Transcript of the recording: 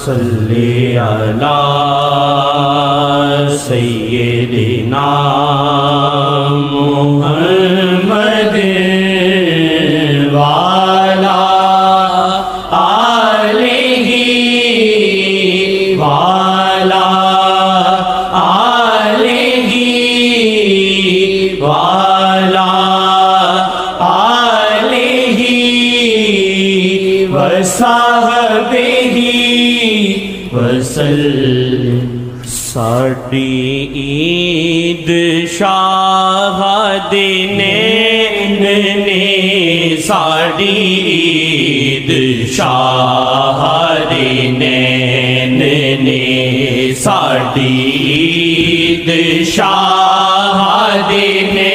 صلی علی سیدنا محمد وعلی آلہ وعلی آلہ وعلی آلہ وصحبہ وسلم۔ ساڈی عید شاہد نین نے، ساڈی عید شاہد نین نے، ساڈی عید شاہد نین